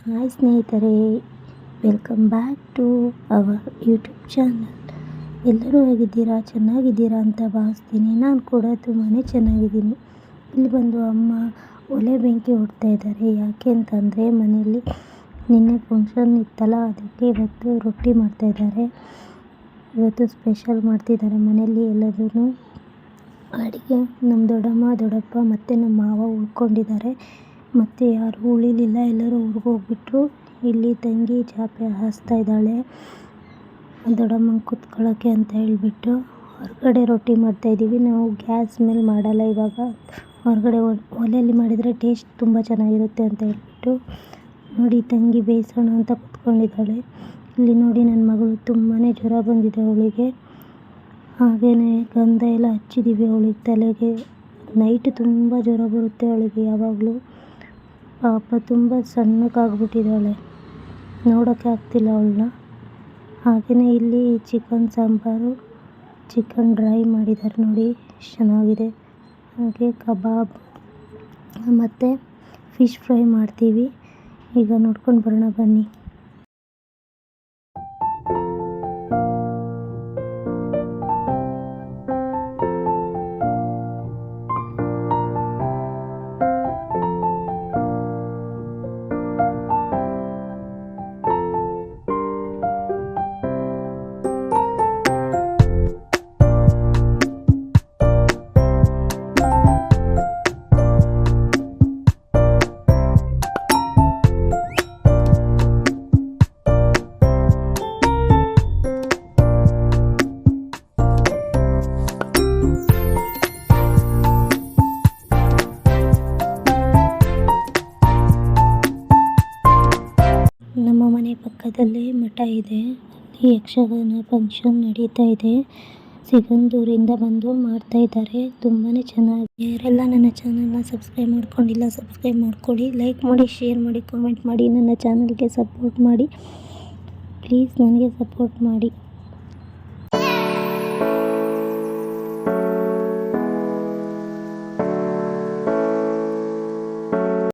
Hi ಸ್ನೇಹಿತರೆ, welcome back to our YouTube channel. ಎಲ್ಲರೂ ಹೇಗಿದ್ದೀರಾ, ಚೆನ್ನಾಗಿದ್ದೀರಾ ಅಂತ ಭಾವಿಸ್ತೀನಿ. ನಾನು ಕೂಡ ತುಂಬಾ ಚೆನ್ನಾಗಿದ್ದೀನಿ. ಇಲ್ಲಿ ಬಂದು ಅಮ್ಮ ಒಲೆ ಬೆಂಕಿ ಹೊಡ್ತಾ ಇದ್ದಾರೆ. ಯಾಕೆ ಅಂತಂದರೆ ಮನೆಯಲ್ಲಿ ನಿನ್ನೆ ಫಂಕ್ಷನ್ ಇತ್ತಲ್ಲ, ಅದಕ್ಕೆ ಇವತ್ತು ರೊಟ್ಟಿ ಮಾಡ್ತಾಯಿದ್ದಾರೆ. ಇವತ್ತು ಸ್ಪೆಷಲ್ ಮಾಡ್ತಿದ್ದಾರೆ ಮನೆಯಲ್ಲಿ ಎಲ್ಲದೂ ಅಡುಗೆ. ನಮ್ಮ ದೊಡ್ಡಮ್ಮ ದೊಡ್ಡಪ್ಪ ಮತ್ತು ನಮ್ಮ ಮಾವ ಉಳ್ಕೊಂಡಿದ್ದಾರೆ, ಮತ್ತು ಯಾರೂ ಉಳಿಲಿಲ್ಲ, ಎಲ್ಲರೂ ಊರಿಗೆ ಹೋಗ್ಬಿಟ್ರು. ಇಲ್ಲಿ ತಂಗಿ ಚಾಪೆ ಹಾಸ್ತಾ ಇದ್ದಾಳೆ ದೊಡ್ಡಮ್ಮಂಗೆ ಕುತ್ಕೊಳ್ಳೋಕ್ಕೆ ಅಂತ ಹೇಳಿಬಿಟ್ಟು. ಹೊರಗಡೆ ರೊಟ್ಟಿ ಮಾಡ್ತಾಯಿದ್ದೀವಿ. ನಾವು ಗ್ಯಾಸ್ ಮೇಲೆ ಮಾಡಲ್ಲ, ಇವಾಗ ಹೊರಗಡೆ ಒಲೆಯಲ್ಲಿ ಮಾಡಿದರೆ ಟೇಸ್ಟ್ ತುಂಬ ಚೆನ್ನಾಗಿರುತ್ತೆ ಅಂತ ಹೇಳ್ಬಿಟ್ಟು ನೋಡಿ ತಂಗಿ ಬೇಯಿಸೋಣ ಅಂತ ಕುತ್ಕೊಂಡಿದ್ದಾಳೆ. ಇಲ್ಲಿ ನೋಡಿ ನನ್ನ ಮಗಳು ತುಂಬಾ ಜ್ವರ ಬಂದಿದೆ ಅವಳಿಗೆ. ಹಾಗೆಯೇ ಗಂಧ ಎಲ್ಲ ಹಚ್ಚಿದ್ದೀವಿ ಅವಳಿಗೆ ತಲೆಗೆ. ನೈಟ್ ತುಂಬ ಜ್ವರ ಬರುತ್ತೆ ಅವಳಿಗೆ ಯಾವಾಗಲೂ. ಪಾಪ ತುಂಬ ಸಣ್ಣಕ್ಕಾಗ್ಬಿಟ್ಟಿದ್ದಾಳೆ, ನೋಡೋಕ್ಕೆ ಆಗ್ತಿಲ್ಲ ಅವಳನ್ನ. ಹಾಗೆಯೇ ಇಲ್ಲಿ ಚಿಕನ್ ಸಾಂಬಾರು, ಚಿಕನ್ ಡ್ರೈ ಮಾಡಿದ್ದಾರೆ ನೋಡಿ, ಚೆನ್ನಾಗಿದೆ. ಹಾಗೆ ಕಬಾಬ್ ಮತ್ತು ಫಿಶ್ ಫ್ರೈ ಮಾಡ್ತೀವಿ. ಈಗ ನೋಡ್ಕೊಂಡು ಬರೋಣ ಬನ್ನಿ. ನಮ್ಮ ಮನೆ ಪಕ್ಕದಲ್ಲೇ ಮಠ ಇದೆ, ಅಲ್ಲಿ ಯಕ್ಷಗಾನ ಫಂಕ್ಷನ್ ನಡೀತಾ ಇದೆ. ಸಿಗಂದೂರಿಂದ ಬಂದು ಮಾಡ್ತಾ ಇದ್ದಾರೆ, ತುಂಬಾ ಚೆನ್ನಾಗಿ. ಯಾರೆಲ್ಲ ನನ್ನ ಚಾನಲ್ನ ಸಬ್ಸ್ಕ್ರೈಬ್ ಮಾಡ್ಕೊಂಡಿಲ್ಲ ಸಬ್ಸ್ಕ್ರೈಬ್ ಮಾಡ್ಕೊಳ್ಳಿ, ಲೈಕ್ ಮಾಡಿ, ಶೇರ್ ಮಾಡಿ, ಕಾಮೆಂಟ್ ಮಾಡಿ, ನನ್ನ ಚಾನಲ್ಗೆ ಸಪೋರ್ಟ್ ಮಾಡಿ. ಪ್ಲೀಸ್ ನನಗೆ ಸಪೋರ್ಟ್ ಮಾಡಿ.